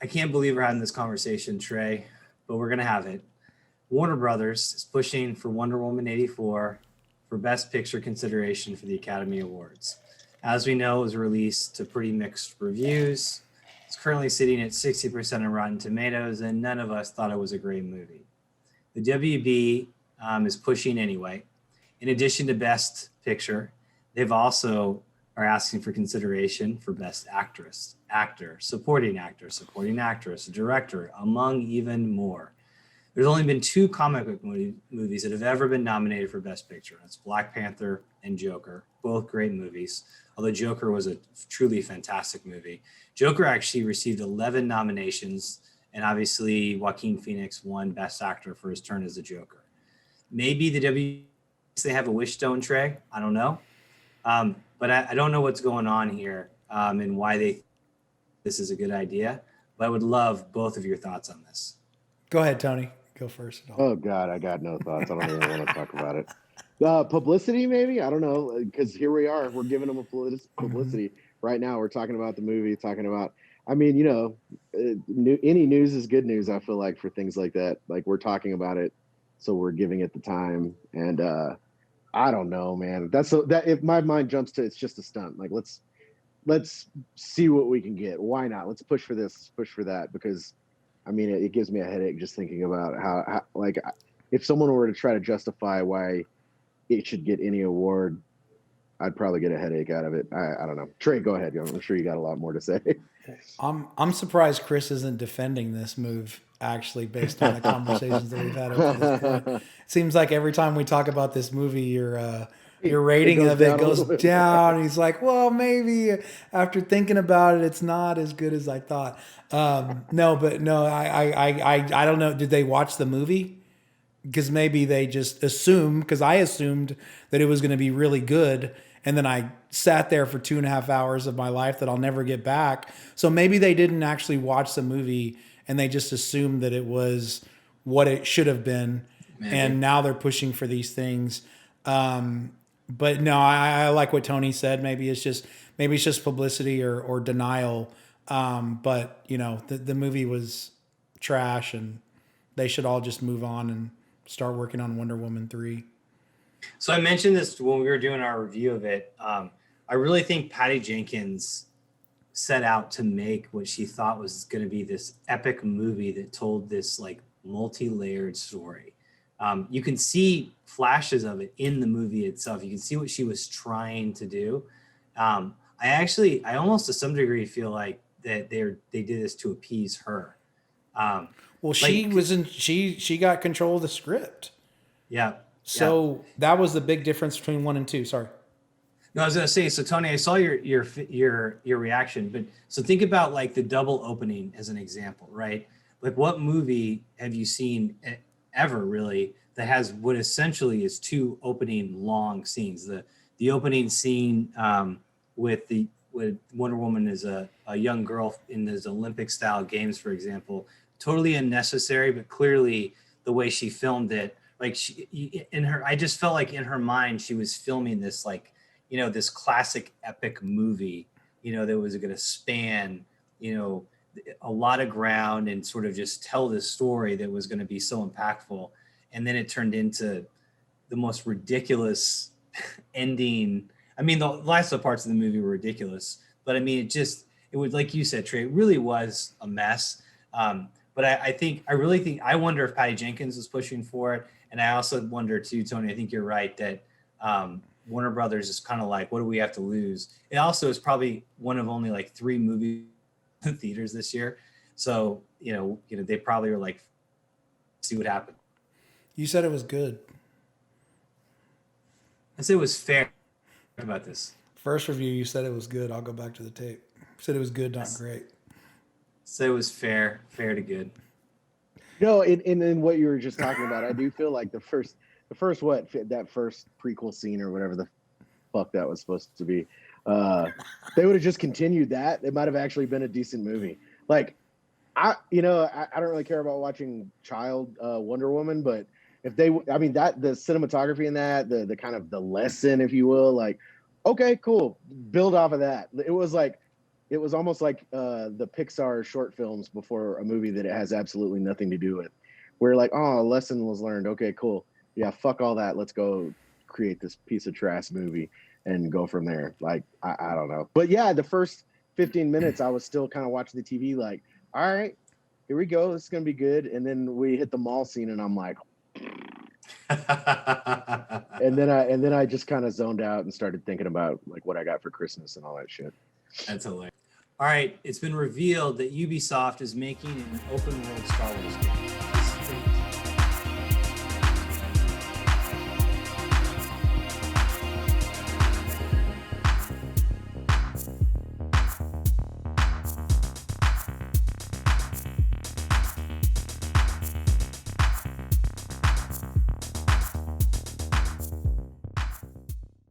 I can't believe we're having this conversation, Trey, but we're going to have it. Warner Brothers is pushing for Wonder Woman 84 for Best Picture consideration for the Academy Awards. As we know, it was released to pretty mixed reviews. It's currently sitting at 60% on Rotten Tomatoes, and none of us thought it was a great movie. The WB is pushing anyway. In addition to Best Picture, they've also are asking for consideration for Best Actress, Actor, Supporting Actress, Director, among even more. There's only been 2 comic book movies that have ever been nominated for Best Picture. That's Black Panther and Joker, both great movies, although Joker was a truly fantastic movie. Joker actually received 11 nominations, and obviously Joaquin Phoenix won Best Actor for his turn as the Joker. Maybe the they have a wish stone, Trey. I don't know. But I don't know what's going on here and why this is a good idea. But I would love both of your thoughts on this. Go ahead, Tony. Go first. Oh, God, I got no thoughts. I don't even want to talk about it. Publicity, maybe? I don't know, because here we are. We're giving them a publicity. Right now, we're talking about the movie, I mean, you know, any news is good news, I feel like, for things like that. Like, we're talking about it, so we're giving it the time. And I don't know, man. If my mind jumps to it's just a stunt. Like, let's see what we can get. Why not? Let's push for this, push for that, because I mean, it gives me a headache just thinking about how like, if someone were to try to justify why it should get any award, I'd probably get a headache out of it. I don't know. Trey, go ahead. I'm sure you got a lot more to say. I'm surprised Chris isn't defending this move, actually, based on the conversations that we've had up to this point. It seems like every time we talk about this movie, your rating of it goes down. He's like, well, maybe after thinking about it, it's not as good as I thought. I don't know. Did they watch the movie? Because maybe they just assumed, because I assumed that it was going to be really good. And then I sat there for 2.5 hours of my life that I'll never get back. So maybe they didn't actually watch the movie and they just assumed that it was what it should have been. Maybe. And now they're pushing for these things. But no, I like what Tony said. Maybe it's just publicity or denial. But you know, the movie was trash and they should all just move on and start working on Wonder Woman 3. So I mentioned this when we were doing our review of it. I really think Patty Jenkins set out to make what she thought was going to be this epic movie that told this like multi-layered story. You can see flashes of it in the movie itself. You can see what she was trying to do. I almost to some degree feel like that they did this to appease her. Well, she got control of the script. Yeah. So that was the big difference between 1 and 2. Sorry. No, I was going to say, so Tony, I saw your reaction, but so think about like the double opening as an example, right? Like what movie have you seen ever really that has what essentially is 2 opening long scenes? The opening scene with Wonder Woman as a young girl in those Olympic style games, for example, totally unnecessary, but clearly the way she filmed it, like I just felt like in her mind, she was filming this, like, you know, this classic epic movie, you know, that was going to span, you know, a lot of ground and sort of just tell this story that was going to be so impactful. And then it turned into the most ridiculous ending. I mean, the last parts of the movie were ridiculous, but I mean, it was, like you said, Trey, it really was a mess. But I wonder if Patty Jenkins was pushing for it. And I also wonder too, Tony, I think you're right that Warner Brothers is kind of like, what do we have to lose? It also is probably one of only like 3 movies in theaters this year. So, you know, they probably were like, see what happened. You said it was good. I said it was fair about this. First review, you said it was good. I'll go back to the tape. You said it was good, not great. So it was fair to good. No, and then what you were just talking about, I do feel like that first prequel scene or whatever the fuck that was supposed to be, they would have just continued that. It might have actually been a decent movie. Like, I don't really care about watching child Wonder Woman, but if the cinematography in that, the kind of the lesson, if you will, like, okay, cool, build off of that. It was like, it was almost like the Pixar short films before a movie that it has absolutely nothing to do with. We're like, oh, a lesson was learned. Okay, cool. Yeah, fuck all that. Let's go create this piece of trash movie and go from there. Like, I don't know. But yeah, the first 15 minutes, I was still kind of watching the TV like, all right, here we go. This is going to be good. And then we hit the mall scene and I'm like, and then I just kind of zoned out and started thinking about like what I got for Christmas and all that shit. That's hilarious. All right, it's been revealed that Ubisoft is making an open world Star Wars game.